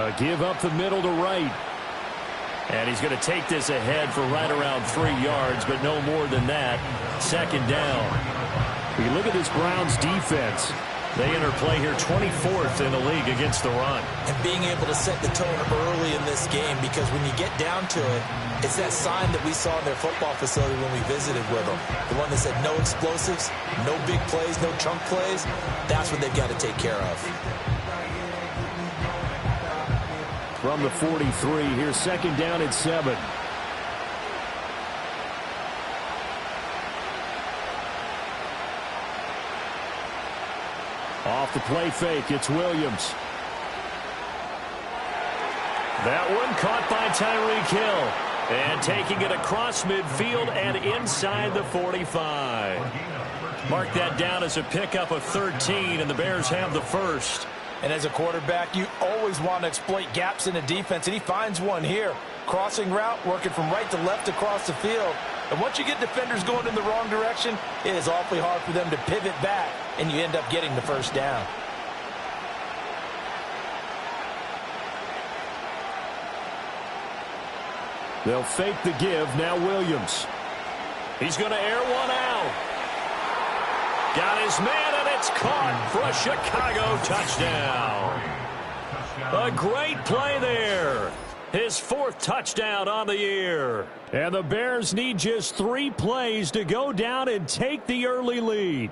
A give up the middle to right. And he's going to take this ahead for right around 3 yards, but no more than that. Second down. We look at this Browns defense. They enter play here 24th in the league against the run. And being able to set the tone early in this game, because when you get down to it, it's that sign that we saw in their football facility when we visited with them. The one that said no explosives, no big plays, no chunk plays. That's what they've got to take care of. From the 43, here's second down at 7. Off the play fake, it's Williams. That one caught by Tyreek Hill. And taking it across midfield and inside the 45. Mark that down as a pickup of 13, and the Bears have the first. And as a quarterback, you always want to exploit gaps in the defense, and he finds one here. Crossing route, working from right to left across the field. And once you get defenders going in the wrong direction, it is awfully hard for them to pivot back, and you end up getting the first down. They'll fake the give. Now Williams. He's going to air one out. Got his man, and it's caught for a Chicago touchdown. A great play there. His 4th touchdown on the year. And the Bears need just 3 plays to go down and take the early lead.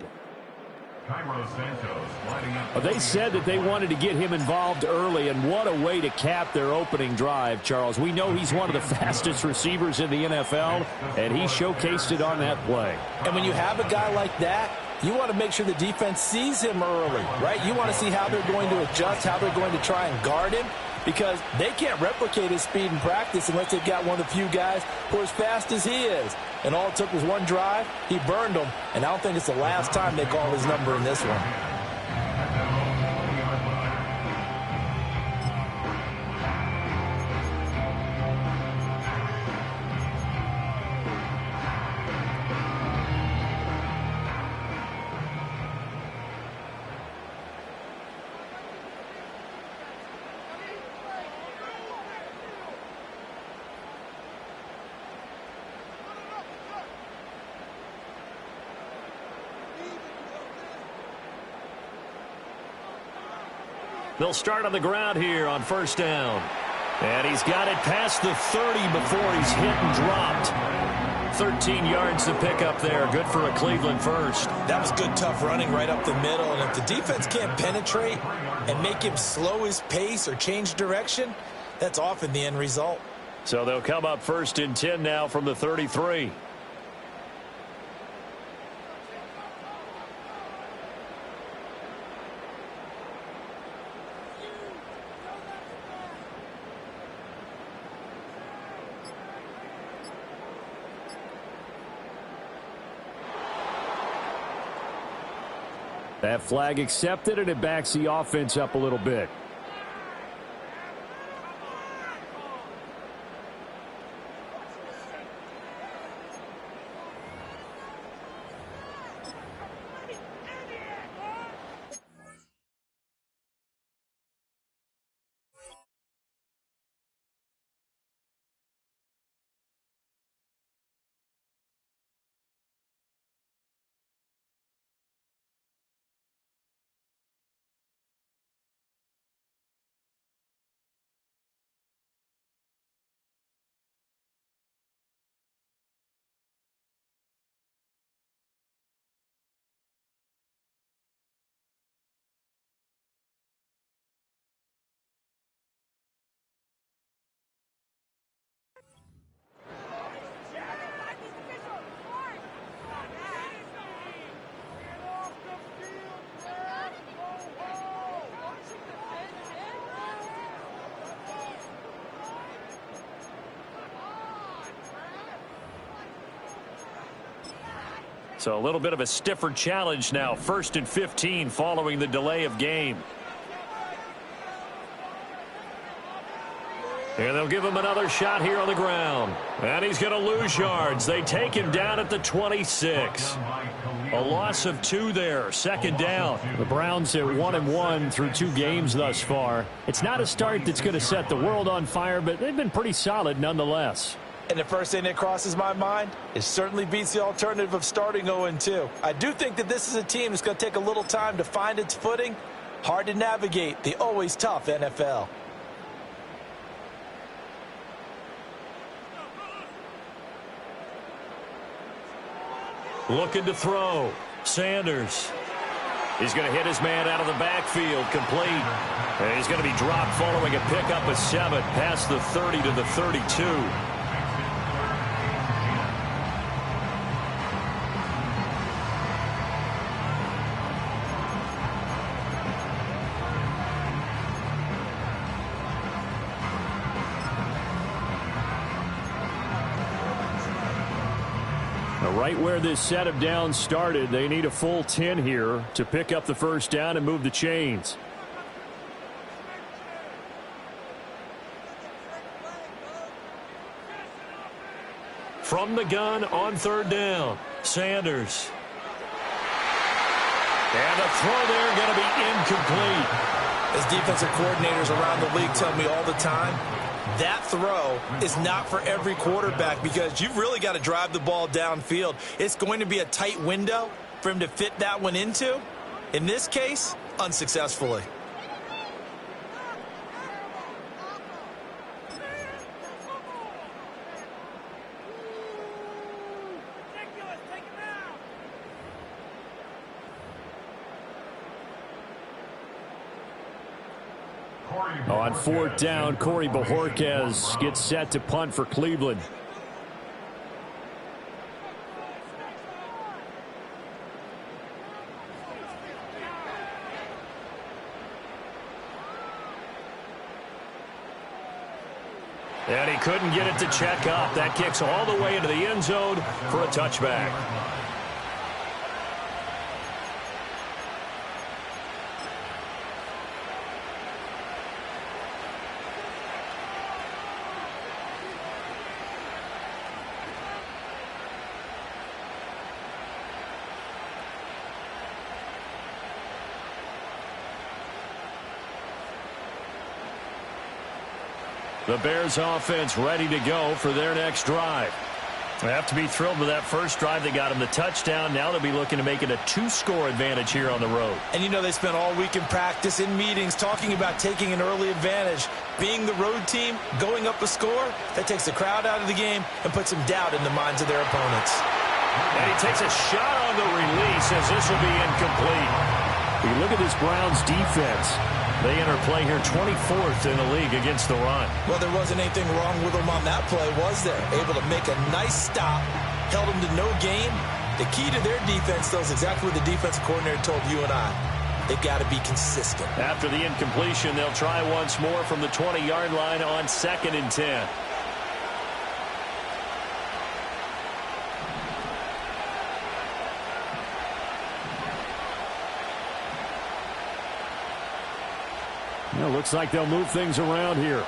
They said that they wanted to get him involved early, and what a way to cap their opening drive, Charles. We know he's one of the fastest receivers in the NFL, and he showcased it on that play. And when you have a guy like that, you want to make sure the defense sees him early, right? You want to see how they're going to adjust, how they're going to try and guard him, because they can't replicate his speed in practice unless they've got one of the few guys who are as fast as he is. And all it took was one drive. He burned them, and I don't think it's the last time they call his number in this one. They'll start on the ground here on first down. And he's got it past the 30 before he's hit and dropped. 13 yards to pick up there. Good for a Cleveland first. That was good, tough running right up the middle. And if the defense can't penetrate and make him slow his pace or change direction, that's often the end result. So they'll come up first and 10 now from the 33. That flag accepted, and it backs the offense up a little bit. So a little bit of a stiffer challenge now. 1st and 15 following the delay of game. And they'll give him another shot here on the ground. And he's going to lose yards. They take him down at the 26. A loss of 2 there, second down. The Browns are 1-1 through 2 games thus far. It's not a start that's going to set the world on fire, but they've been pretty solid nonetheless. And the first thing that crosses my mind, it certainly beats the alternative of starting 0-2. I do think that this is a team that's going to take a little time to find its footing. Hard to navigate the always tough NFL. Looking to throw. Sanders. He's going to hit his man out of the backfield. Complete. And he's going to be dropped following a pickup of 7 past the 30 to the 32. Right where this set of downs started, they need a full 10 here to pick up the first down and move the chains. From the gun on third down, Sanders. And the throw there going to be incomplete. As defensive coordinators around the league tell me all the time, that throw is not for every quarterback because you've really got to drive the ball downfield. It's going to be a tight window for him to fit that one into. In this case, unsuccessfully. On fourth down, Corey Bojorquez gets set to punt for Cleveland. And he couldn't get it to check up. That kicks all the way into the end zone for a touchback. The Bears offense ready to go for their next drive. They have to be thrilled with that first drive. They got him the touchdown. Now they'll be looking to make it a 2-score advantage here on the road. And you know they spent all week in practice, in meetings, talking about taking an early advantage. Being the road team, going up a score, that takes the crowd out of the game and puts some doubt in the minds of their opponents. And he takes a shot on the release as this will be incomplete. You look at this Browns defense. They enter play here 24th in the league against the run. Well, there wasn't anything wrong with them on that play, was there? Able to make a nice stop, held them to no gain. The key to their defense, though, is exactly what the defensive coordinator told you and I. They've got to be consistent. After the incompletion, they'll try once more from the 20-yard line on 2nd and 10. Well, looks like they'll move things around here.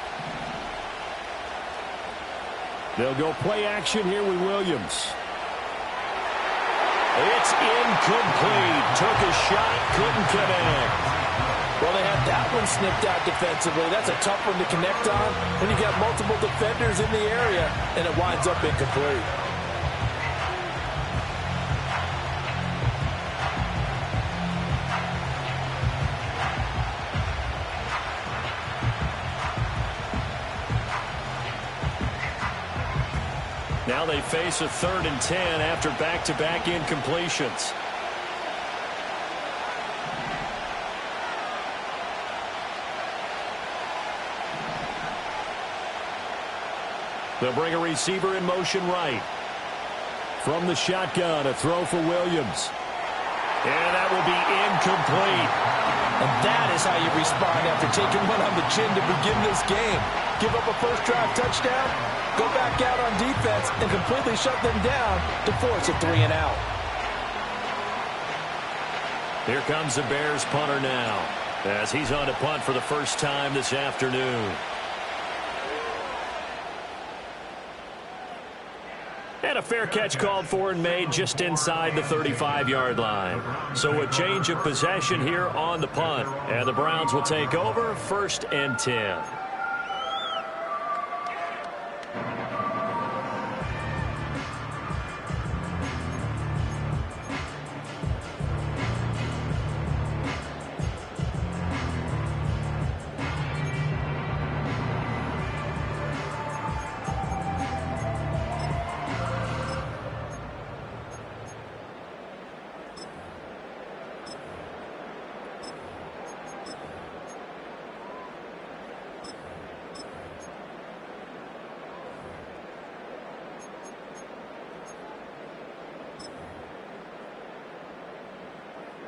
They'll go play action here with Williams. It's incomplete. Took a shot, couldn't connect. Well, they had that one snipped out defensively. That's a tough one to connect on when you got multiple defenders in the area, and it winds up incomplete. Now they face a 3rd and 10 after back-to-back incompletions. They'll bring a receiver in motion right. From the shotgun, a throw for Williams. And that will be incomplete. And that is how you respond after taking one on the chin to begin this game. Give up a first-drive touchdown, go back out on defense, and completely shut them down to force a 3-and-out. Here comes the Bears punter now, as he's on to punt for the first time this afternoon. And a fair catch called for and made just inside the 35-yard line. So a change of possession here on the punt. And the Browns will take over 1st and 10.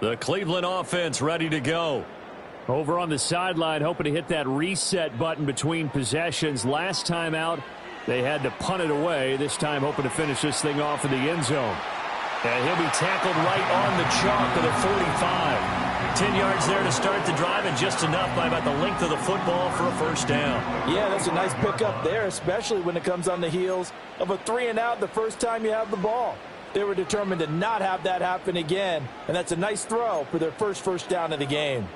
The Cleveland offense ready to go. Over on the sideline, hoping to hit that reset button between possessions. Last time out, they had to punt it away. This time, hoping to finish this thing off in the end zone. And he'll be tackled right on the chalk of the 45. 10 yards there to start the drive, and just enough by about the length of the football for a first down. Yeah, that's a nice pickup there, especially when it comes on the heels of a 3-and-out the first time you have the ball. They were determined to not have that happen again, and that's a nice throw for their first down of the game.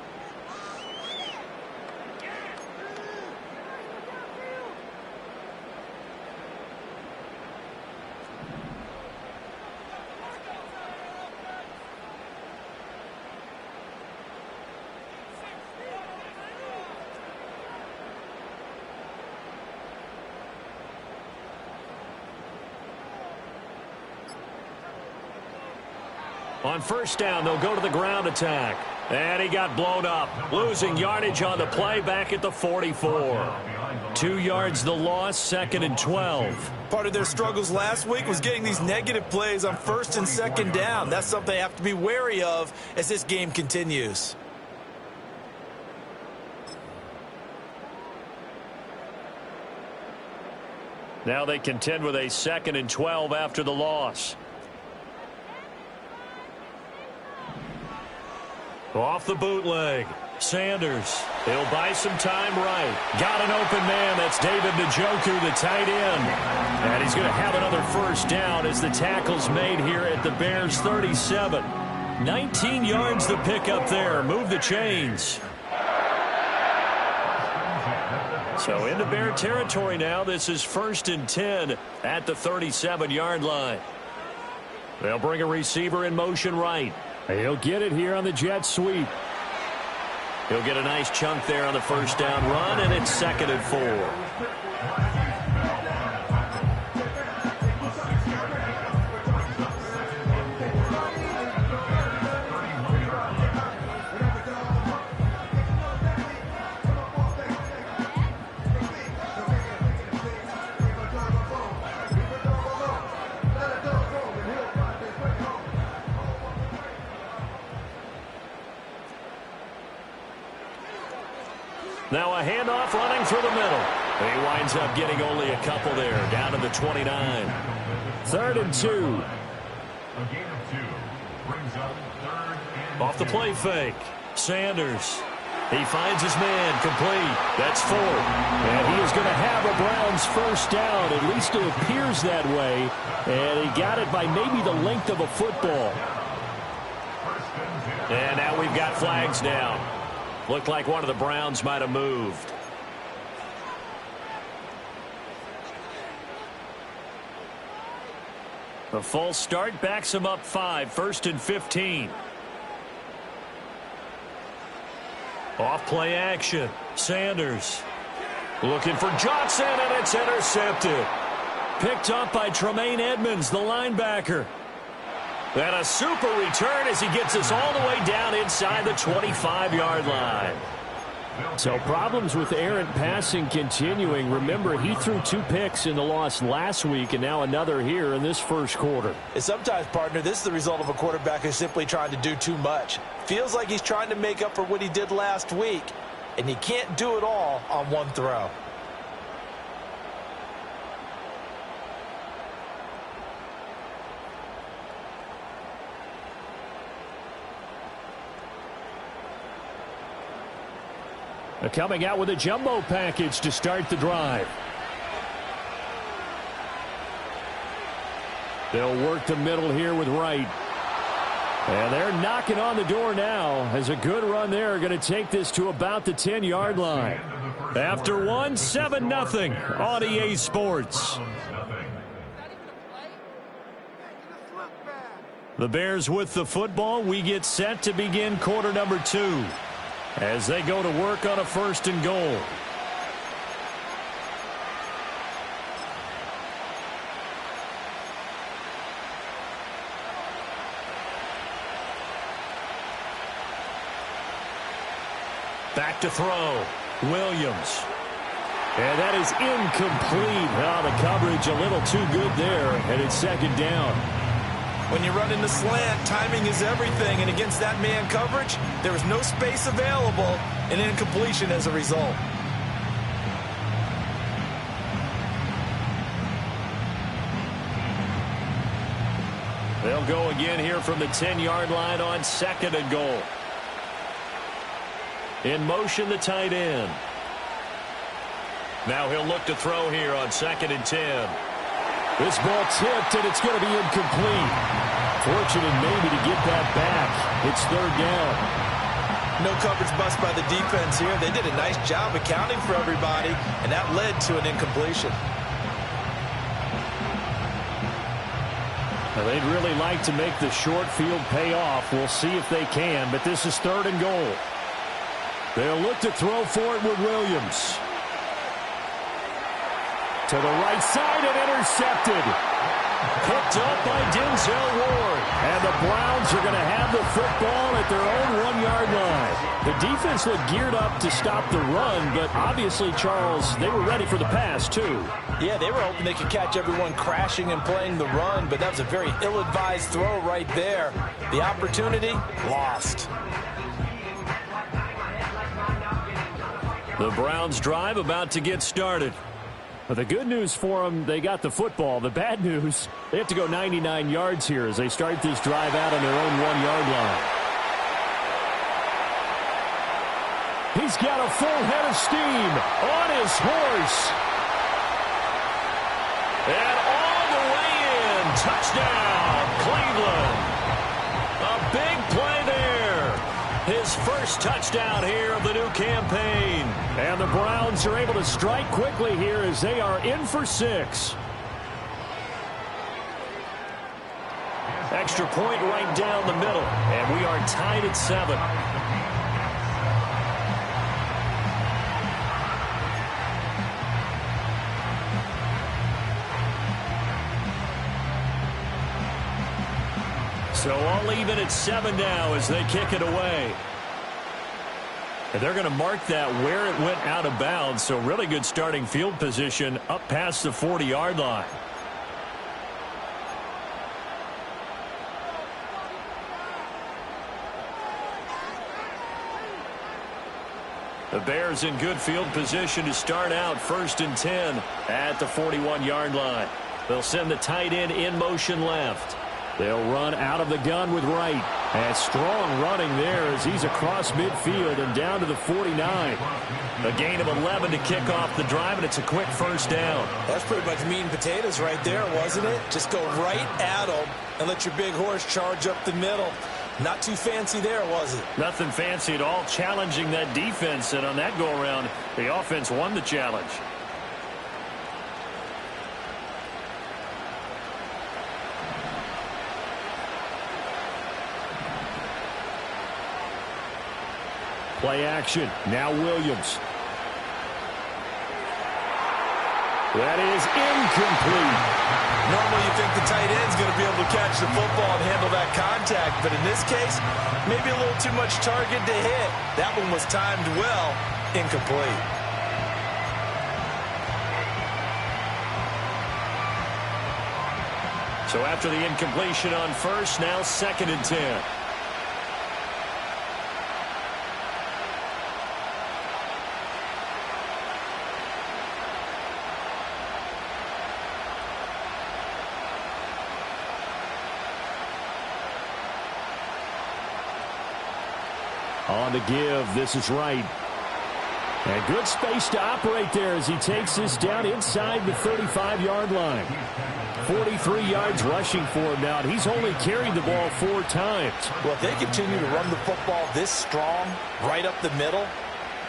On first down, they'll go to the ground attack. And he got blown up. Losing yardage on the play back at the 44. 2 yards the loss, 2nd and 12. Part of their struggles last week was getting these negative plays on 1st and 2nd down. That's something they have to be wary of as this game continues. Now they contend with a 2nd and 12 after the loss. Off the bootleg. Sanders. He'll buy some time right. Got an open man. That's David Njoku, the tight end. And he's going to have another first down as the tackle's made here at the Bears 37. 19 yards to pick up there. Move the chains. So into Bear territory now. This is 1st and 10 at the 37-yard line. They'll bring a receiver in motion right. He'll get it here on the jet sweep. He'll get a nice chunk there on the first down run, and it's 2nd and 4. Now a handoff running through the middle. He winds up getting only a couple there, down to the 29. 3rd and 2. Off the play fake. Sanders. He finds his man complete. That's 4. And he is going to have a Browns first down. At least it appears that way. And he got it by maybe the length of a football. And now we've got flags down. Looked like one of the Browns might have moved. The false start backs him up 5. 1st and 15. Off play action. Sanders looking for Johnson, and it's intercepted. Picked up by Tremaine Edmonds, the linebacker. And a super return as he gets us all the way down inside the 25-yard line. So problems with errant passing continuing. Remember, he threw 2 picks in the loss last week, and now another here in this first quarter. And sometimes, partner, this is the result of a quarterback who's simply trying to do too much. Feels like he's trying to make up for what he did last week, and he can't do it all on one throw. Coming out with a jumbo package to start the drive. They'll work the middle here with Wright. And they're knocking on the door now as a good run there going to take this to about the 10-yard line. After one, 7-0 on EA Sports. The Bears with the football. We get set to begin quarter number 2 as they go to work on a 1st and goal. Back to throw. Williams. And that is incomplete. Oh, the coverage a little too good there, and it's 2nd down. When you run into slant, timing is everything, and against that man coverage, there was no space available, and incompletion as a result. They'll go again here from the 10-yard line on 2nd and goal. In motion, the tight end. Now he'll look to throw here on 2nd and 10. This ball tipped, and it's going to be incomplete. Fortunate maybe to get that back. It's 3rd down. No coverage bust by the defense here. They did a nice job accounting for everybody, and that led to an incompletion. Now, they'd really like to make the short field pay off. We'll see if they can, but this is 3rd and goal. They'll look to throw for it with Williams. To the right side and intercepted. Picked up by Denzel Ward. And the Browns are going to have the football at their own 1-yard line. The defense looked geared up to stop the run, but obviously, Charles, they were ready for the pass, too. Yeah, they were hoping they could catch everyone crashing and playing the run, but that was a very ill-advised throw right there. The opportunity, lost. The Browns drive about to get started. But the good news for them, they got the football. The bad news, they have to go 99 yards here as they start this drive out on their own 1-yard line. He's got a full head of steam on his horse. And all the way in. Touchdown, Cleveland. A big play there. His first touchdown here of the new campaign. And the Browns are able to strike quickly here as they are in for 6. Extra point right down the middle. And we are tied at 7. So all even at 7 now as they kick it away. And they're going to mark that where it went out of bounds. So really good starting field position up past the 40-yard line. The Bears in good field position to start out 1st and 10 at the 41-yard line. They'll send the tight end in motion left. They'll run out of the gun with Wright. And strong running there as he's across midfield and down to the 49. A gain of 11 to kick off the drive, and it's a quick 1st down. That's pretty much meat and potatoes right there, wasn't it? Just go right at them and let your big horse charge up the middle. Not too fancy there, was it? Nothing fancy at all, challenging that defense. And on that go-around, the offense won the challenge. Play action. Now Williams. That is incomplete. Normally you think the tight end's going to be able to catch the football and handle that contact, but in this case, maybe a little too much target to hit. That one was timed well. Incomplete. So after the incompletion on 1st, now 2nd and 10. On the give, this is Wright. And good space to operate there as he takes this down inside the 35-yard line. 43 yards rushing for him now, and he's only carried the ball 4 times. Well, if they continue to run the football this strong, right up the middle,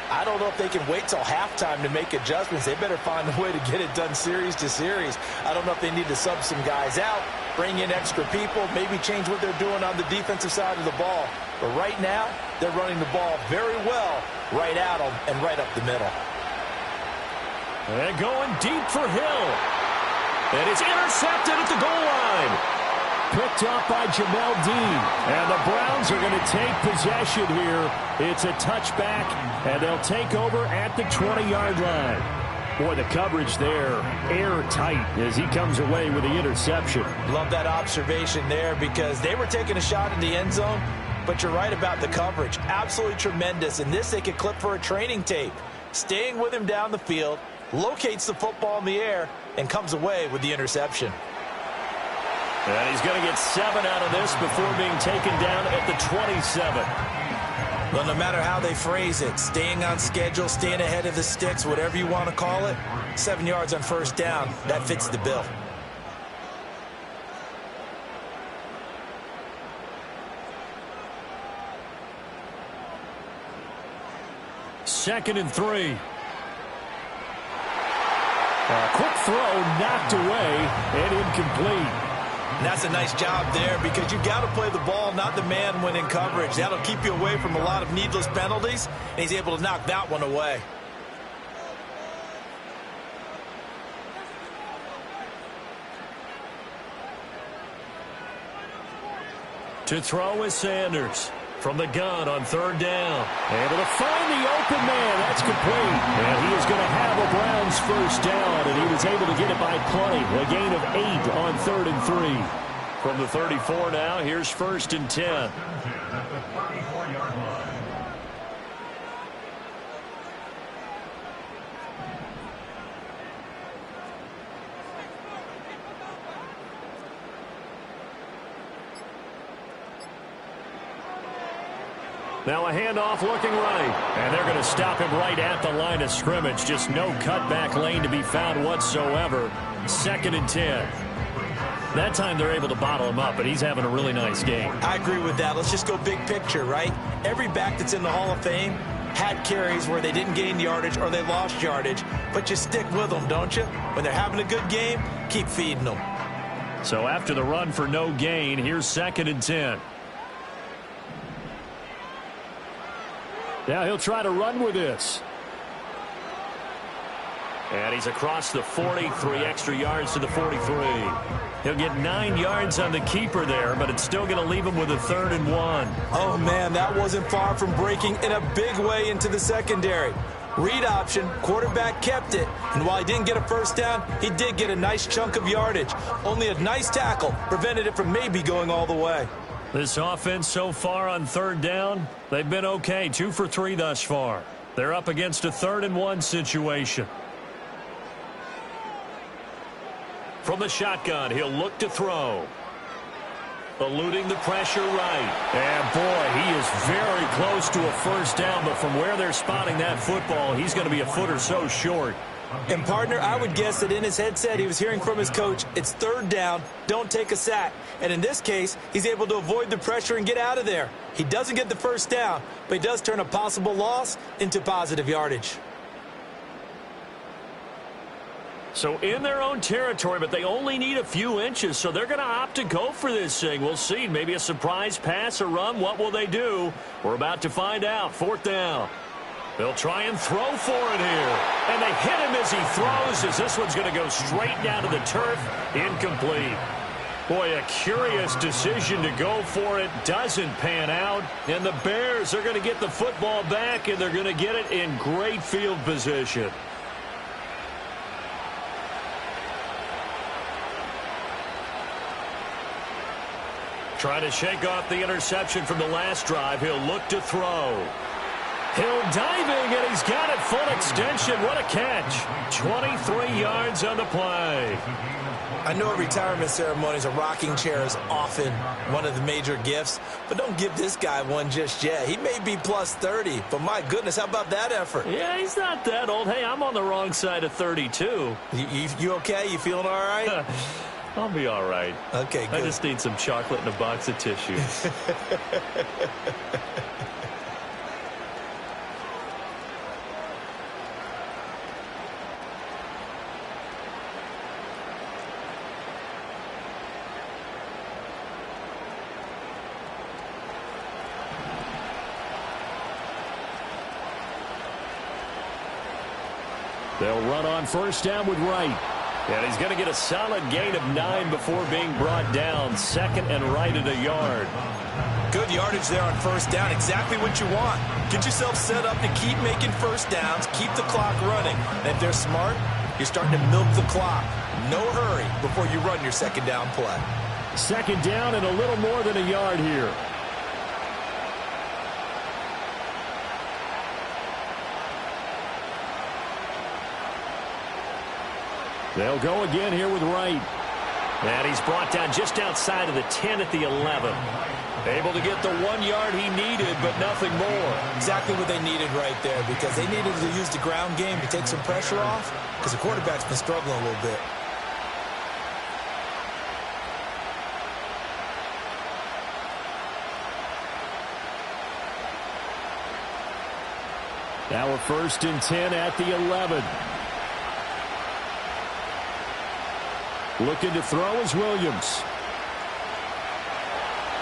I don't know if they can wait till halftime to make adjustments. They better find a way to get it done series to series. I don't know if they need to sub some guys out, bring in extra people, maybe change what they're doing on the defensive side of the ball. But right now, they're running the ball very well right at them and right up the middle. And going deep for Hill. And it's intercepted at the goal line. Picked up by Jamel Dean. And the Browns are going to take possession here. It's a touchback, and they'll take over at the 20-yard line. Boy, the coverage there, airtight as he comes away with the interception. Love that observation there because they were taking a shot in the end zone, but you're right about the coverage. Absolutely tremendous. And this they could clip for a training tape. Staying with him down the field, locates the football in the air, and comes away with the interception. And he's going to get 7 out of this before being taken down at the 27. Well, no matter how they phrase it, staying on schedule, staying ahead of the sticks, whatever you want to call it, 7 yards on first down, that fits the bill. Second and 3. A quick throw knocked away and incomplete. And that's a nice job there because you've got to play the ball, not the man when in coverage. That'll keep you away from a lot of needless penalties, and he's able to knock that one away. To throw is Sanders. From the gun on third down. Able to find the open man. That's complete. And he is going to have a Browns first down, and he was able to get it by plenty. A gain of 8 on 3rd and 3. From the 34 now, here's 1st and 10. Now a handoff looking right. And they're going to stop him right at the line of scrimmage. Just no cutback lane to be found whatsoever. 2nd and 10. That time they're able to bottle him up, but he's having a really nice game. I agree with that. Let's just go big picture, right? Every back that's in the Hall of Fame had carries where they didn't gain yardage or they lost yardage. But you stick with them, don't you? When they're having a good game, keep feeding them. So after the run for no gain, here's 2nd and 10. Now he'll try to run with this. And he's across the 40, 3 extra yards to the 43. He'll get 9 yards on the keeper there, but it's still going to leave him with a 3rd and 1. Oh, man, that wasn't far from breaking in a big way into the secondary. Read option, quarterback kept it, and while he didn't get a first down, he did get a nice chunk of yardage. Only a nice tackle prevented it from maybe going all the way. This offense so far on 3rd down, they've been okay, 2 for 3 thus far. They're up against a 3rd and 1 situation. From the shotgun, he'll look to throw. Eluding the pressure right. And boy, he is very close to a first down, but from where they're spotting that football, he's going to be a foot or so short. And, partner, I would guess that in his headset he was hearing from his coach, it's 3rd down, don't take a sack. And in this case, he's able to avoid the pressure and get out of there. He doesn't get the first down, but he does turn a possible loss into positive yardage. So in their own territory, but they only need a few inches, so they're going to opt to go for this thing. We'll see. Maybe a surprise pass or run. What will they do? We're about to find out. 4th down. They'll try and throw for it here. And they hit him as he throws, as this one's going to go straight down to the turf. Incomplete. Boy, a curious decision to go for it. Doesn't pan out. And the Bears are going to get the football back, and they're going to get it in great field position. Trying to shake off the interception from the last drive. He'll look to throw. Hill diving, and he's got it full extension. What a catch. 23 yards on the play. I know at retirement ceremonies, a rocking chair is often one of the major gifts, but don't give this guy one just yet. He may be plus 30, but my goodness, how about that effort? Yeah, he's not that old. Hey, I'm on the wrong side of 32. You okay? You feeling all right? I'll be all right. Okay, good. I just need some chocolate and a box of tissues. They'll run on first down with Wright. And he's going to get a solid gain of 9 before being brought down. Second and right at a yard. Good yardage there on first down. Exactly what you want. Get yourself set up to keep making first downs. Keep the clock running. And if they're smart, you're starting to milk the clock. No hurry before you run your second down play. Second down and a little more than a yard here. They'll go again here with Wright. And he's brought down just outside of the 10 at the 11. Able to get the 1 yard he needed, but nothing more. Exactly what they needed right there, because they needed to use the ground game to take some pressure off, because the quarterback's been struggling a little bit. Now a 1st and 10 at the 11. Looking to throw is Williams.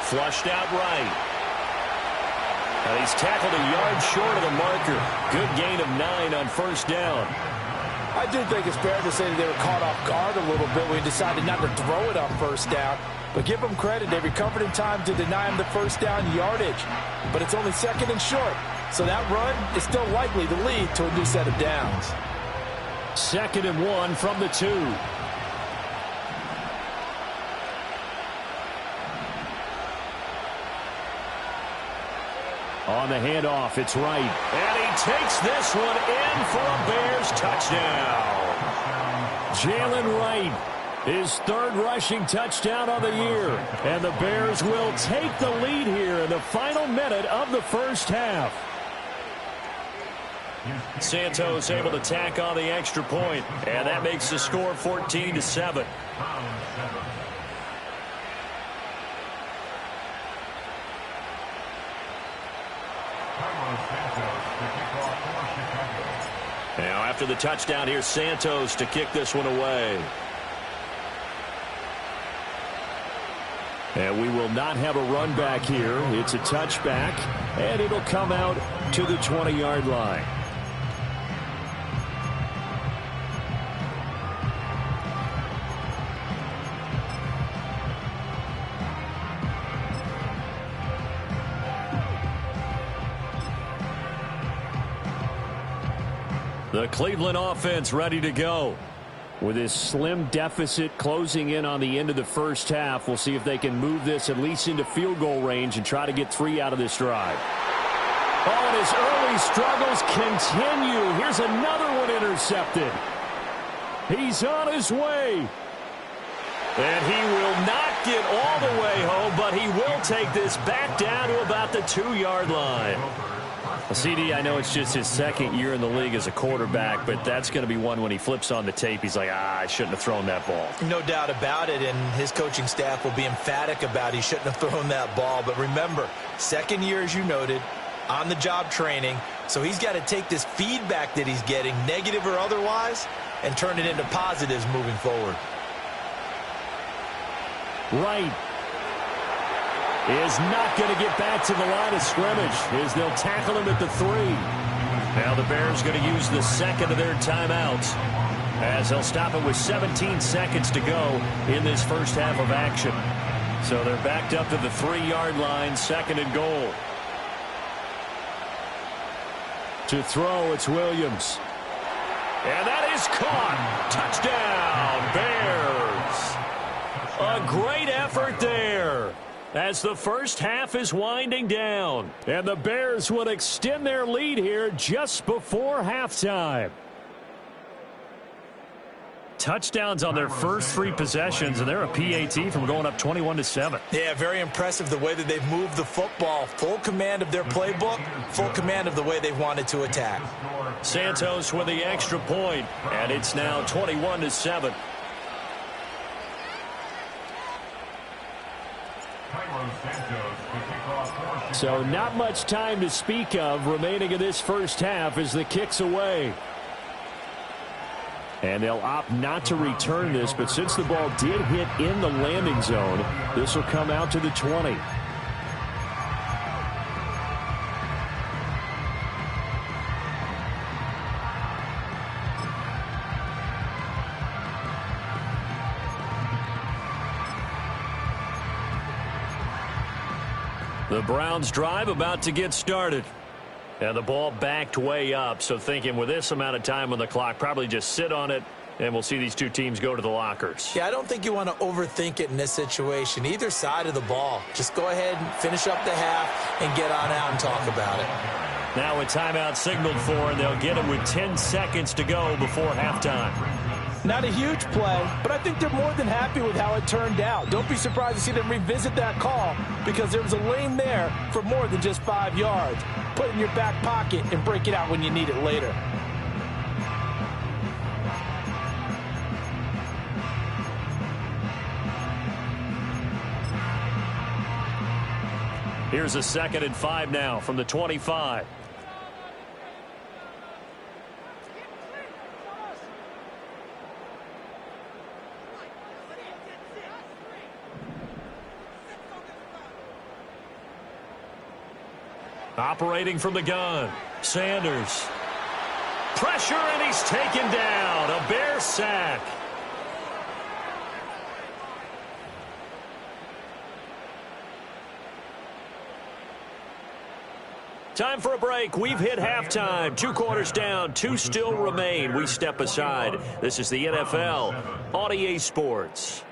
Flushed out right. And he's tackled a yard short of the marker. Good gain of 9 on first down. I do think it's fair to say that they were caught off guard a little bit when he decided not to throw it on first down. But give them credit. They recovered in time to deny him the first down yardage. But it's only 2nd and short. So that run is still likely to lead to a new set of downs. 2nd and 1 from the 2. On the handoff, it's Wright. And he takes this one in for a Bears touchdown. Jalen Wright, his 3rd rushing touchdown of the year. And the Bears will take the lead here in the final minute of the first half. Santos able to tack on the extra point, and that makes the score 14-7. Now after the touchdown, here's Santos to kick this one away. And we will not have a run back here. It's a touchback, and it'll come out to the 20-yard line. The Cleveland offense ready to go. With this slim deficit closing in on the end of the first half, we'll see if they can move this at least into field goal range and try to get 3 out of this drive. Oh, and his early struggles continue. Here's another one intercepted. He's on his way. And he will not get all the way home, but he will take this back down to about the 2-yard line. CD, I know it's just his 2nd year in the league as a quarterback, but that's going to be one when he flips on the tape. He's like, I shouldn't have thrown that ball. No doubt about it, and his coaching staff will be emphatic about he shouldn't have thrown that ball. But remember, 2nd year, as you noted, on-the-job training, so he's got to take this feedback that he's getting, negative or otherwise, and turn it into positives moving forward. Right. Is not going to get back to the line of scrimmage as they'll tackle him at the 3. Now the Bears going to use the 2nd of their timeouts as they'll stop it with 17 seconds to go in this first half of action. So they're backed up to the 3-yard line, 2nd and goal. To throw, it's Williams. And that is caught. Touchdown, Bears. A great effort there. as the first half is winding down. And the Bears would extend their lead here just before halftime. Touchdowns on their first 3 possessions, and they're a PAT from going up 21-7. Yeah, very impressive the way that they've moved the football. Full command of their playbook, full command of the way they've wanted to attack. Santos with the extra point, and it's now 21-7. So not much time to speak of remaining in this first half as the kick's away. And they'll opt not to return this, but since the ball did hit in the landing zone, this will come out to the 20. The Browns drive about to get started. And the ball backed way up, so thinking with this amount of time on the clock, probably just sit on it, and we'll see these two teams go to the lockers. Yeah, I don't think you want to overthink it in this situation. Either side of the ball. Just go ahead and finish up the half and get on out and talk about it. Now a timeout signaled for, and they'll get it with 10 seconds to go before halftime. Not a huge play, but I think they're more than happy with how it turned out. Don't be surprised to see them revisit that call because there was a lane there for more than just 5 yards. Put it in your back pocket and break it out when you need it later. Here's a 2nd and 5 now from the 25. Operating from the gun, Sanders. Pressure, and he's taken down. A Bear sack. Time for a break. We've hit halftime. 2 quarters down. 2 still remain. We step aside. This is the NFL on EA Sports.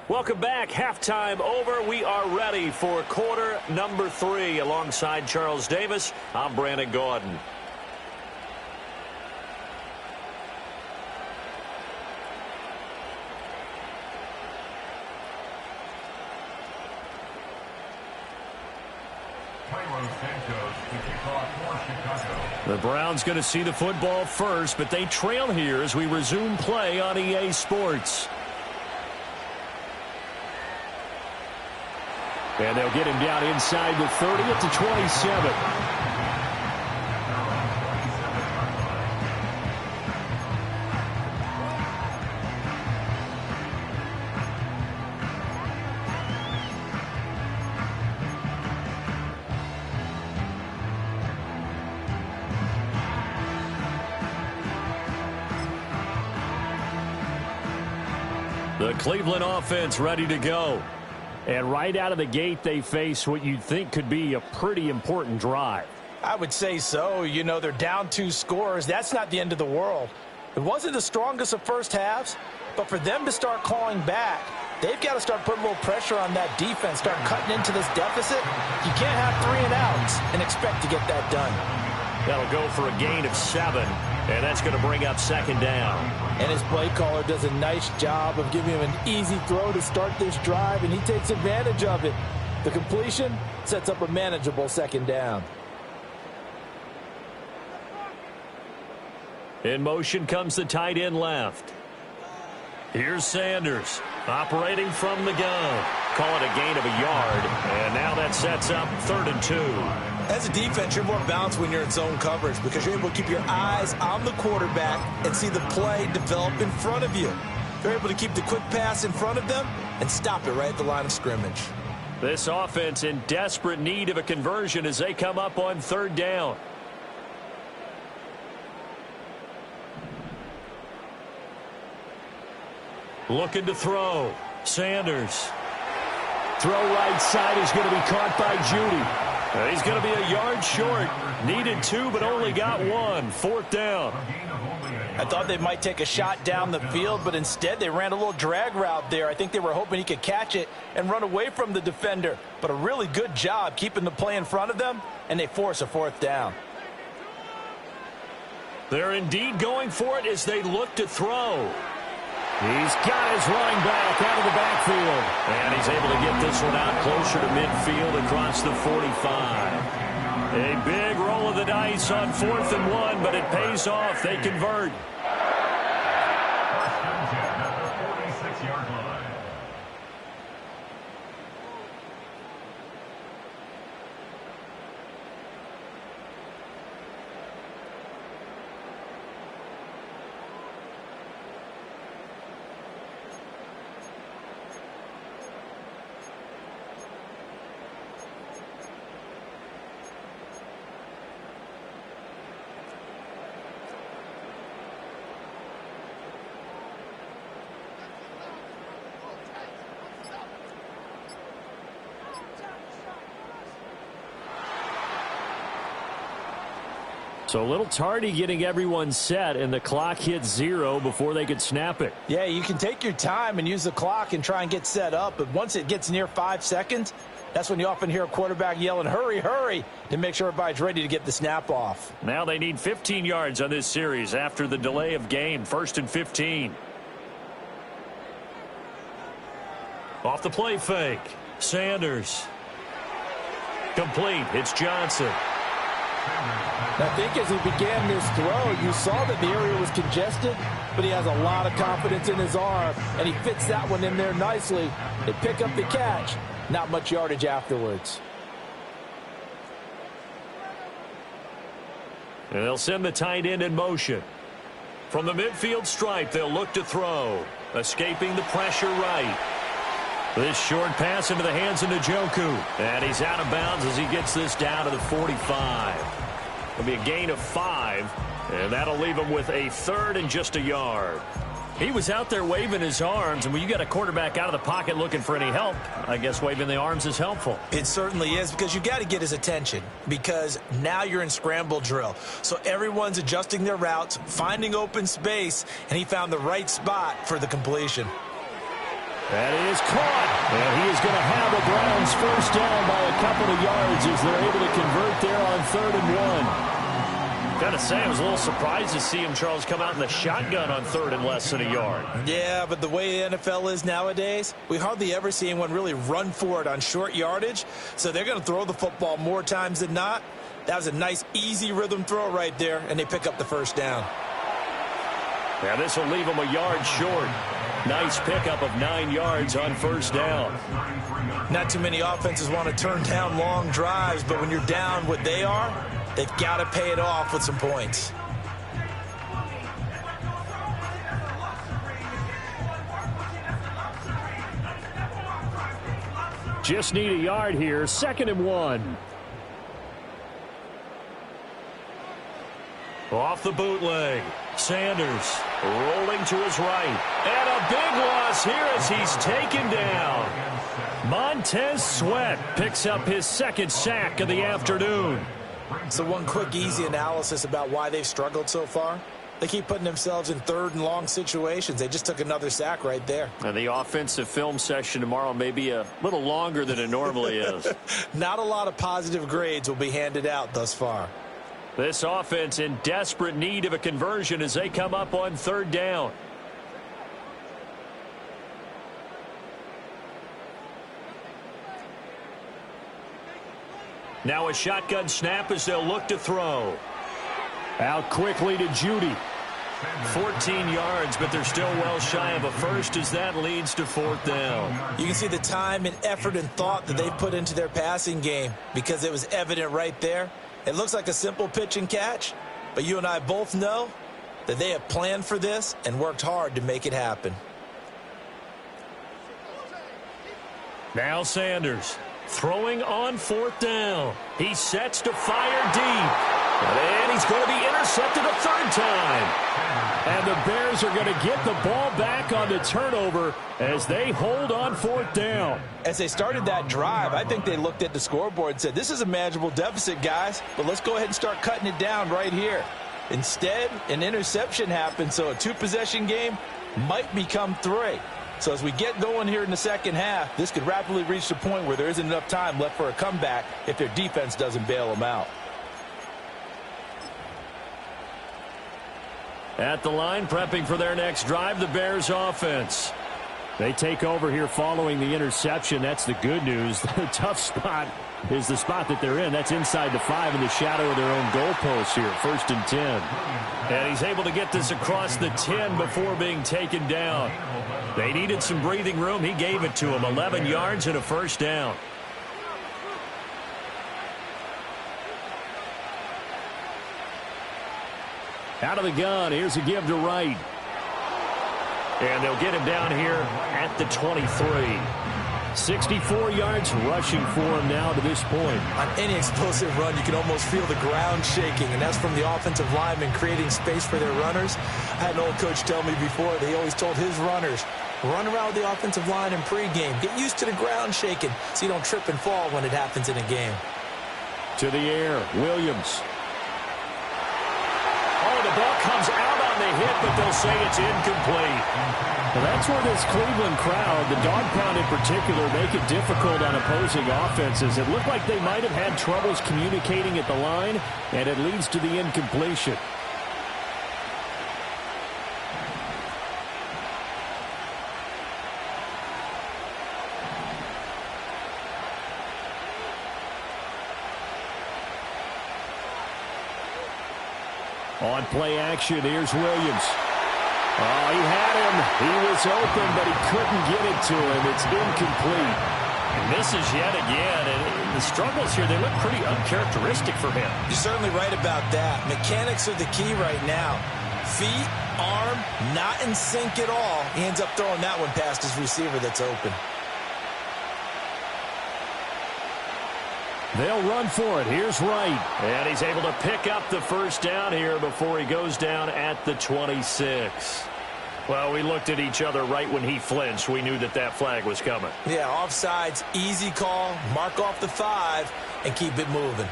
Welcome back. Halftime over. We are ready for quarter number 3. Alongside Charles Davis, I'm Brandon Gaudin. The Browns going to see the football first, but they trail here as we resume play on EA Sports. And they'll get him down inside the 30 at the 27. The Cleveland offense ready to go. And right out of the gate, they face what you'd think could be a pretty important drive. I would say so. You know, they're down 2 scores. That's not the end of the world. It wasn't the strongest of first halves, but for them to start clawing back, they've got to start putting a little pressure on that defense, start cutting into this deficit. You can't have 3 and outs and expect to get that done. That'll go for a gain of 7, and that's going to bring up 2nd down. And his play caller does a nice job of giving him an easy throw to start this drive, and he takes advantage of it. The completion sets up a manageable 2nd down. In motion comes the tight end left. Here's Sanders operating from the gun. Call it a gain of a yard, and now that sets up 3rd and 2. As a defense, you're more balanced when you're in zone coverage because you're able to keep your eyes on the quarterback and see the play develop in front of you. They're able to keep the quick pass in front of them and stop it right at the line of scrimmage. This offense in desperate need of a conversion as they come up on third down. Looking to throw. Sanders. Throw right side is going to be caught by Judy. He's going to be a yard short. Needed 2, but only got 1. Fourth down. I thought they might take a shot down the field, but instead they ran a little drag route there. I think they were hoping he could catch it and run away from the defender. But a really good job keeping the play in front of them, and they force a fourth down. They're indeed going for it as they look to throw. He's got his running back out of the backfield. And he's able to get this one out closer to midfield across the 45. A big roll of the dice on 4th and 1, but it pays off. They convert. So a little tardy getting everyone set, and the clock hit 0 before they could snap it. Yeah, you can take your time and use the clock and try and get set up, but once it gets near 5 seconds, that's when you often hear a quarterback yelling, hurry, hurry, to make sure everybody's ready to get the snap off. Now they need 15 yards on this series after the delay of game. 1st and 15. Off the play fake. Sanders. Complete. It's Johnson. I think as he began this throw, you saw that the area was congested, but he has a lot of confidence in his arm, and he fits that one in there nicely. They pick up the catch. Not much yardage afterwards. And they'll send the tight end in motion. From the midfield stripe, they'll look to throw. Escaping the pressure right. This short pass into the hands of Njoku. And he's out of bounds as he gets this down to the 45. It'll be a gain of 5, and that'll leave him with a 3rd and just a yard. He was out there waving his arms, and when you got a quarterback out of the pocket looking for any help, I guess waving the arms is helpful. It certainly is, because you got to get his attention, because now you're in scramble drill. So everyone's adjusting their routes, finding open space, and he found the right spot for the completion. That is caught, and he is going to have the Browns first down by a couple of yards as they're able to convert there on 3rd and 1. Got to say, I was a little surprised to see him, Charles, come out in the shotgun on 3rd and less than a yard. Yeah, but the way the NFL is nowadays, we hardly ever see anyone really run for it on short yardage, so they're going to throw the football more times than not. That was a nice, easy rhythm throw right there, and they pick up the first down. Now this will leave him a yard short. Nice pickup of 9 yards on first down. Not too many offenses want to turn down long drives, but when you're down what they are, they've got to pay it off with some points. Just need a yard here. 2nd and 1. Off the bootleg. Sanders rolling to his right. And a big loss here as he's taken down. Montez Sweat picks up his 2nd sack of the afternoon. So one quick, easy analysis about why they've struggled so far. They keep putting themselves in 3rd and long situations. They just took another sack right there. And the offensive film session tomorrow may be a little longer than it normally is. Not a lot of positive grades will be handed out thus far. This offense in desperate need of a conversion as they come up on 3rd down. Now a shotgun snap as they'll look to throw. Out quickly to Judy. 14 yards, but they're still well shy of a first as that leads to 4th down. You can see the time and effort and thought that they've put into their passing game because it was evident right there. It looks like a simple pitch and catch, but you and I both know that they have planned for this and worked hard to make it happen. Now Sanders throwing on 4th down. He sets to fire deep. And he's going to be intercepted a 3rd time. And the Bears are going to get the ball back on the turnover as they hold on 4th down. As they started that drive, I think they looked at the scoreboard and said, this is a manageable deficit, guys, but let's go ahead and start cutting it down right here. Instead, an interception happened, so a 2-possession game might become 3. So as we get going here in the second half, this could rapidly reach the point where there isn't enough time left for a comeback if their defense doesn't bail them out. At the line, prepping for their next drive, the Bears offense. They take over here following the interception. That's the good news. The tough spot is the spot that they're in. That's inside the 5 in the shadow of their own goalpost here. 1st and 10. And he's able to get this across the 10 before being taken down. They needed some breathing room. He gave it to them. 11 yards and a 1st down. Out of the gun, here's a give to Wright. And they'll get him down here at the 23. 64 yards rushing for him now to this point. On any explosive run, you can almost feel the ground shaking, and that's from the offensive linemen creating space for their runners. I had an old coach tell me before, they always told his runners, run around with the offensive line in pregame. Get used to the ground shaking so you don't trip and fall when it happens in a game. To the air, Williams. The ball comes out on the hit, but they'll say it's incomplete. Well, that's where this Cleveland crowd, the dog pound in particular, make it difficult on opposing offenses. It looked like they might have had troubles communicating at the line, and it leads to the incompletion. On play action, here's Williams. Oh, he had him. He was open, but he couldn't get it to him. It's incomplete. And misses yet again. And the struggles here, they look pretty uncharacteristic for him. You're certainly right about that. Mechanics are the key right now. Feet, arm, not in sync at all. He ends up throwing that one past his receiver that's open. They'll run for it. Here's Wright. And he's able to pick up the 1st down here before he goes down at the 26. Well, we looked at each other right when he flinched. We knew that that flag was coming. Yeah, offsides, easy call. Mark off the 5 and keep it moving.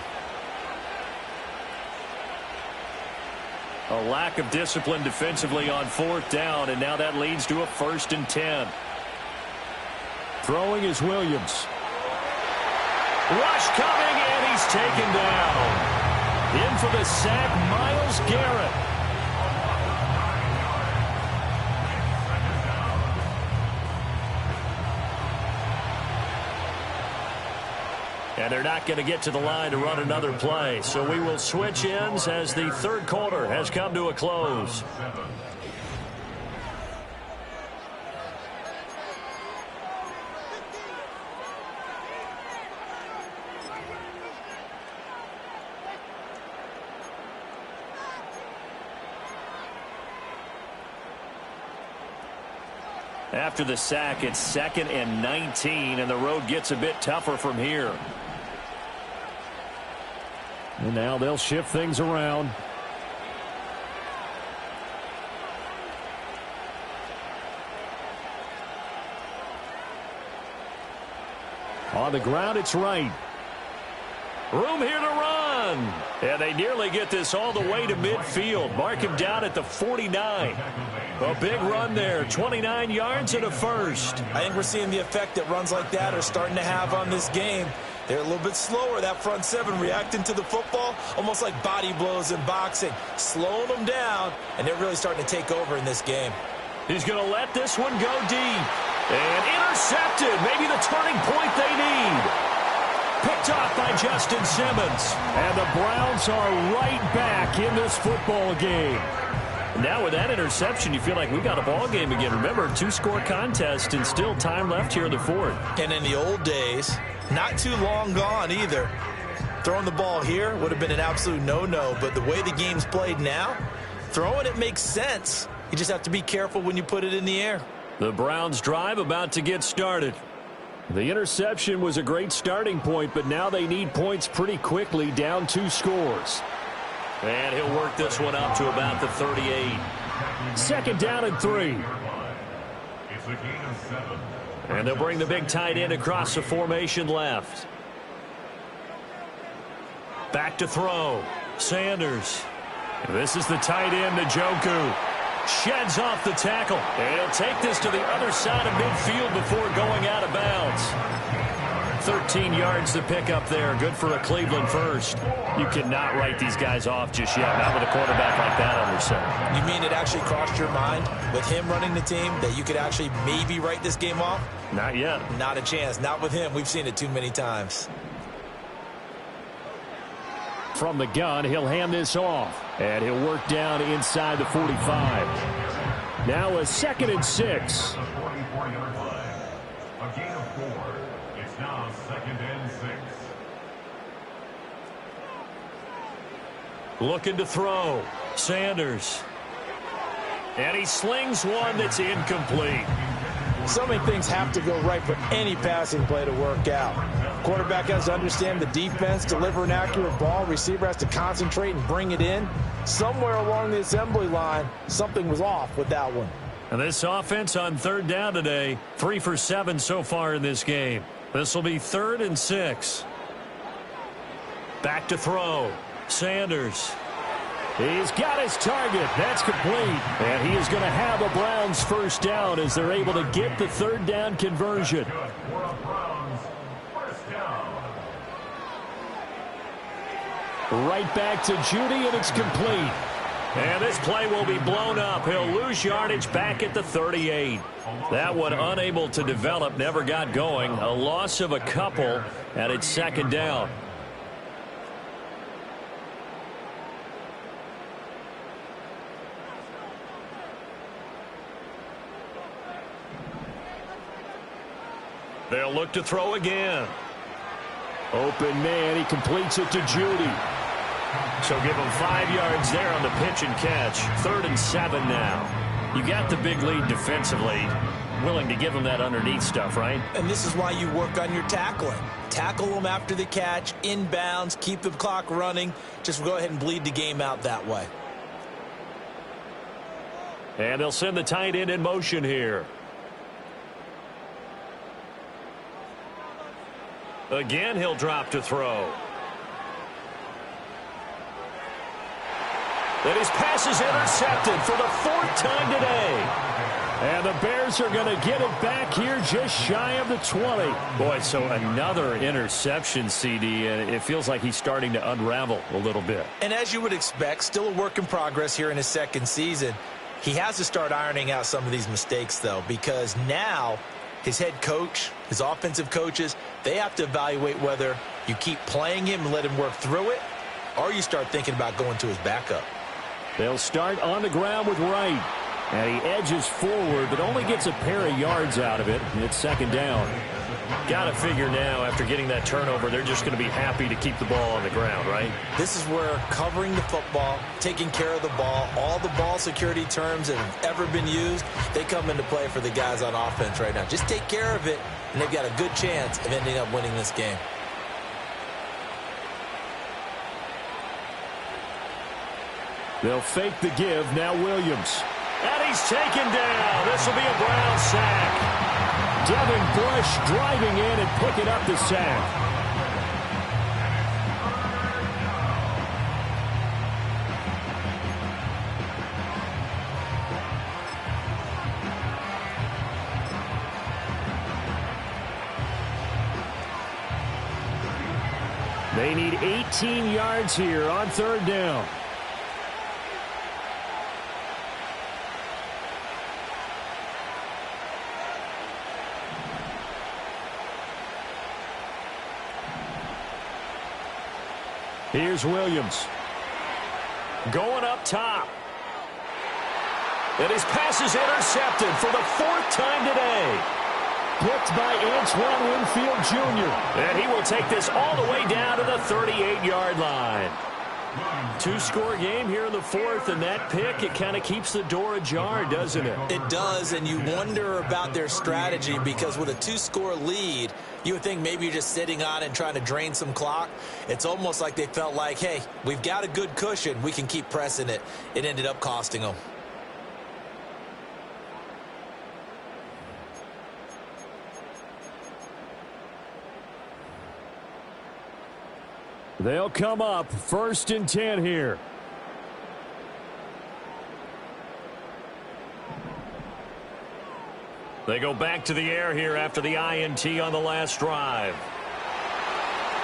A lack of discipline defensively on 4th down, and now that leads to a 1st and 10. Throwing is Williams. Rush coming, and he's taken down. In for the sack, Myles Garrett. And they're not going to get to the line to run another play. So we will switch ends as the 3rd quarter has come to a close. After the sack, it's 2nd and 19, and the road gets a bit tougher from here. And now they'll shift things around. On the ground, it's Wright. Room here to run. And they nearly get this all the way to midfield. Mark him down at the 49. A big run there. 29 yards and a 1st. I think we're seeing the effect that runs like that are starting to have on this game. They're a little bit slower, that front 7, reacting to the football, almost like body blows in boxing, slowing them down, and they're really starting to take over in this game. He's going to let this one go deep. And intercepted. Maybe the turning point they need. Picked off by Justin Simmons. And the Browns are right back in this football game. Now with that interception, you feel like we got a ball game again. Remember, 2-score contest and still time left here in the 4th. And in the old days, not too long gone either. Throwing the ball here would have been an absolute no-no, but the way the game's played now, throwing it makes sense. You just have to be careful when you put it in the air. The Browns drive about to get started. The interception was a great starting point, but now they need points pretty quickly, down 2 scores. And he'll work this one up to about the 38. 2nd down and 3. It's a gain of 7. And they'll bring the big tight end across the formation left. Back to throw. Sanders. This is the tight end, Njoku. Sheds off the tackle. And he'll take this to the other side of midfield before going out of bounds. 13 yards to pick up there. Good for a Cleveland first. You cannot write these guys off just yet. Not with a quarterback like that under center. You mean it actually crossed your mind with him running the team that you could actually maybe write this game off? Not yet. Not a chance. Not with him. We've seen it too many times. From the gun, he'll hand this off. And he'll work down inside the 45. Now a 2nd and 6. The 44-yard line. A gain of 4. It's now 2nd and 6. Looking to throw. Sanders. And he slings one that's incomplete. So many things have to go right for any passing play to work out. Quarterback has to understand the defense, deliver an accurate ball. Receiver has to concentrate and bring it in. Somewhere along the assembly line, something was off with that one. And this offense on 3rd down today, 3 for 7 so far in this game. This will be 3rd and 6. Back to throw. Sanders. He's got his target. That's complete. And he is going to have a Browns 1st down as they're able to get the 3rd down conversion. Right back to Judy, and it's complete. And this play will be blown up. He'll lose yardage back at the 38. That one unable to develop, never got going. A loss of a couple, and it's 2nd down. They'll look to throw again. Open man, he completes it to Judy. So give him 5 yards there on the pitch and catch. 3rd and 7 now. You got the big lead defensively. Willing to give him that underneath stuff, right? And this is why you work on your tackling. Tackle them after the catch, inbounds, keep the clock running. Just go ahead and bleed the game out that way. And they'll send the tight end in motion here. Again, he'll drop to throw. And his pass is intercepted for the 4th time today. And the Bears are going to get it back here just shy of the 20. Boy, so another interception, CD, and it feels like he's starting to unravel a little bit. And as you would expect, still a work in progress here in his 2nd season. He has to start ironing out some of these mistakes, though, because now his head coach, his offensive coaches, they have to evaluate whether you keep playing him and let him work through it, or you start thinking about going to his backup. They'll start on the ground with Wright. And he edges forward, but only gets a pair of yards out of it. And it's 2nd down. Got to figure now, after getting that turnover, they're just going to be happy to keep the ball on the ground, right? This is where covering the football, taking care of the ball, all the ball security terms that have ever been used, they come into play for the guys on offense right now. Just take care of it, and they've got a good chance of ending up winning this game. They'll fake the give. Now Williams. And he's taken down. This will be a Brown sack. Devin Bush driving in and picking up the sack. They need 18 yards here on 3rd down. Here's Williams. Going up top. And his pass is intercepted for the 4th time today. Picked by Antoine Winfield Jr. And he will take this all the way down to the 38-yard line. Two-score game here in the fourth, and that pick, it kind of keeps the door ajar, doesn't it? It does, and you wonder about their strategy because with a two-score lead, you would think maybe you're just sitting on it and trying to drain some clock. It's almost like they felt like, hey, we've got a good cushion. We can keep pressing it. It ended up costing them. They'll come up 1st and 10 here. They go back to the air here after the INT on the last drive.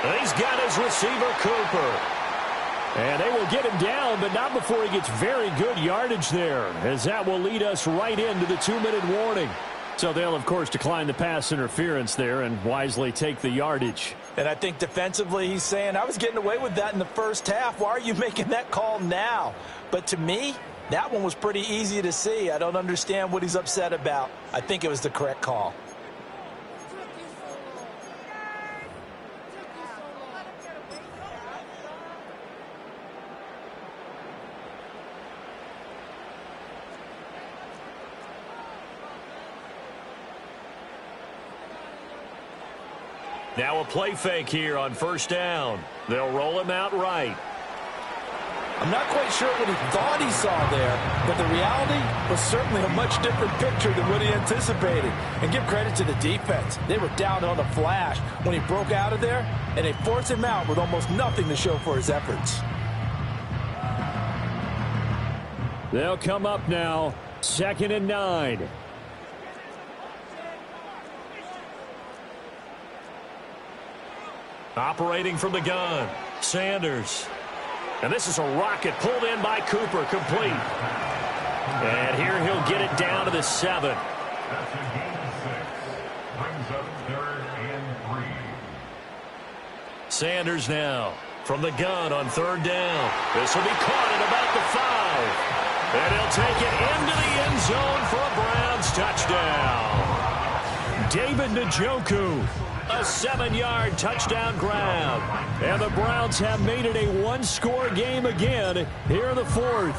And he's got his receiver, Cooper. And they will get him down, but not before he gets very good yardage there, as that will lead us right into the 2-minute warning. So they'll, of course, decline the pass interference there and wisely take the yardage. And I think defensively he's saying, I was getting away with that in the first half. Why are you making that call now? But to me, that one was pretty easy to see. I don't understand what he's upset about. I think it was the correct call. Now a play fake here on 1st down. They'll roll him out right. I'm not quite sure what he thought he saw there, but the reality was certainly a much different picture than what he anticipated. And give credit to the defense. They were down on the flash when he broke out of there, and they forced him out with almost nothing to show for his efforts. They'll come up now, 2nd and 9. Operating from the gun, Sanders. And this is a rocket pulled in by Cooper, complete. And here he'll get it down to the 7. That's a gain of 6. Brings up 3rd and 3. Sanders now from the gun on 3rd down. This will be caught at about the 5. And he'll take it into the end zone for a Browns touchdown. David Njoku. A 7-yard touchdown grab. And the Browns have made it a one-score game again here in the fourth.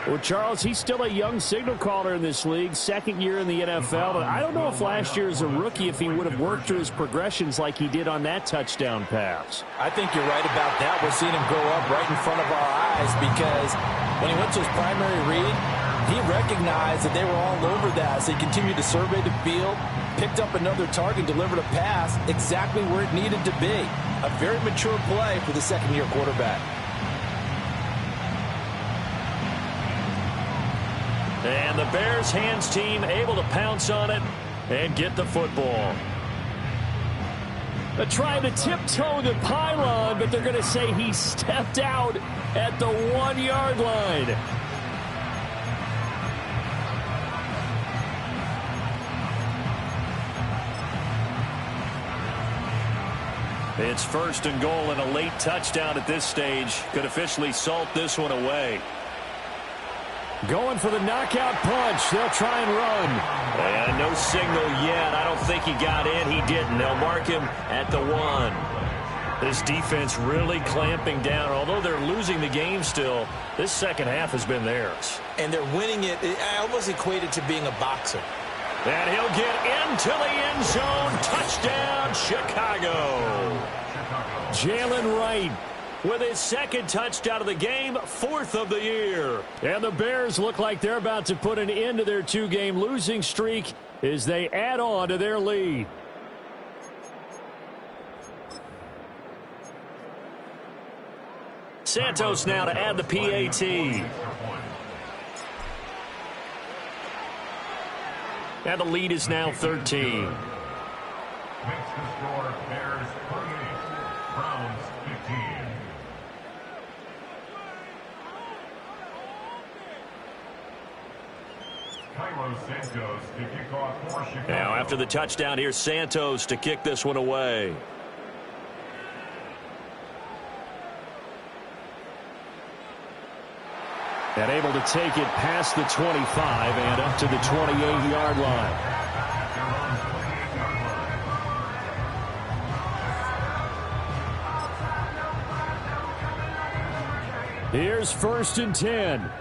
Well, Charles, he's still a young signal caller in this league, 2nd year in the NFL. But I don't know if last year as a rookie if he would have worked through his progressions like he did on that touchdown pass. I think you're right about that. We're seeing him grow up right in front of our eyes because when he went to his primary read, he recognized that they were all over that. So he continued to survey the field, picked up another target, delivered a pass exactly where it needed to be. A very mature play for the 2nd-year quarterback. And the Bears hands team able to pounce on it and get the football. They're trying to tiptoe the pylon, but they're going to say he stepped out at the 1-yard line. It's 1st and goal, and a late touchdown at this stage could officially salt this one away. Going for the knockout punch. They'll try and run. And no signal yet. I don't think he got in. He didn't. They'll mark him at the 1. This defense really clamping down. Although they're losing the game still, this second half has been theirs. And they're winning it. I almost equate it to being a boxer. And he'll get into the end zone. Touchdown, Chicago. Jalen Wright with his 2nd touchdown of the game, 4th of the year. And the Bears look like they're about to put an end to their 2-game losing streak as they add on to their lead. Santos now to add the PAT. And the lead is now 13. Makes the score Bears 28, Browns 15. Santos to kick off for Chicago. Now after the touchdown, here's Santos to kick this one away. And able to take it past the 25 and up to the 28-yard line. Here's 1st and 10.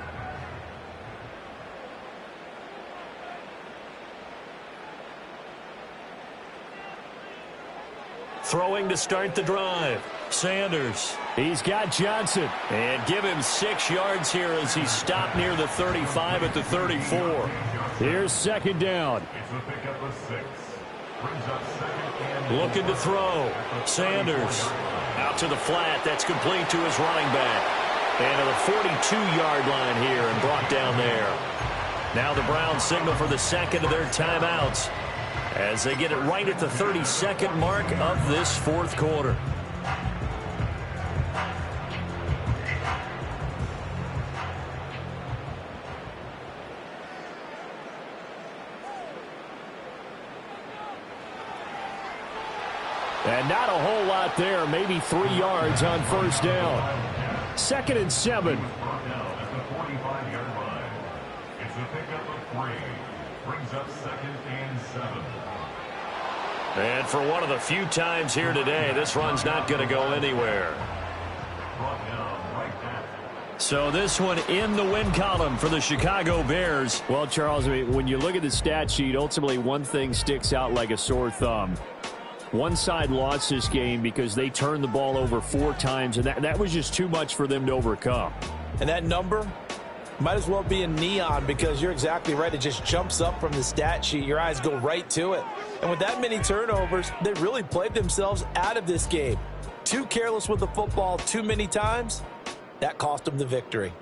Throwing to start the drive. Sanders. He's got Johnson. And give him 6 yards here as he stopped near the 35 at the 34. Here's 2nd down. It's a pickup of 6. Brings up 2nd and Looking to throw. Sanders. Out to the flat. That's complete to his running back. And to the 42-yard line here and brought down there. Now the Browns signal for the second of their timeouts as they get it right at the 32nd mark of this 4th quarter. And not a whole lot there, maybe 3 yards on 1st down. 2nd and 7. brought down at the 45-yard line. It's a pickup of 3. Brings up 2nd and 7. And for one of the few times here today, this run's not going to go anywhere. Brought down right at. So this one in the win column for the Chicago Bears. Well, Charles, I mean, when you look at the stat sheet, ultimately one thing sticks out like a sore thumb. One side lost this game because they turned the ball over 4 times, and that was just too much for them to overcome. And that number might as well be in neon because you're exactly right. It just jumps up from the stat sheet. Your eyes go right to it. And with that many turnovers, they really played themselves out of this game. Too careless with the football too many times. That cost them the victory.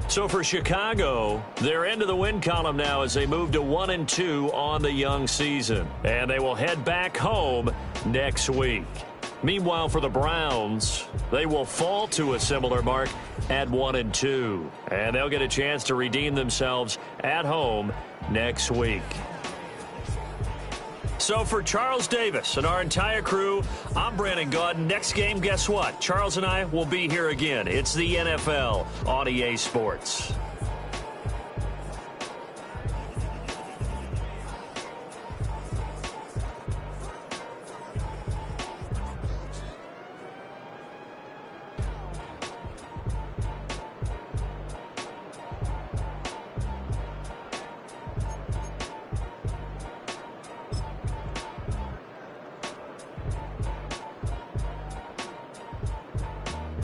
So for Chicago, they're into the win column now as they move to 1-2 on the young season. And they will head back home next week. Meanwhile, for the Browns, they will fall to a similar mark at 1-2. And they'll get a chance to redeem themselves at home next week. So for Charles Davis and our entire crew, I'm Brandon Gaudin. Next game, guess what? Charles and I will be here again. It's the NFL on EA Sports.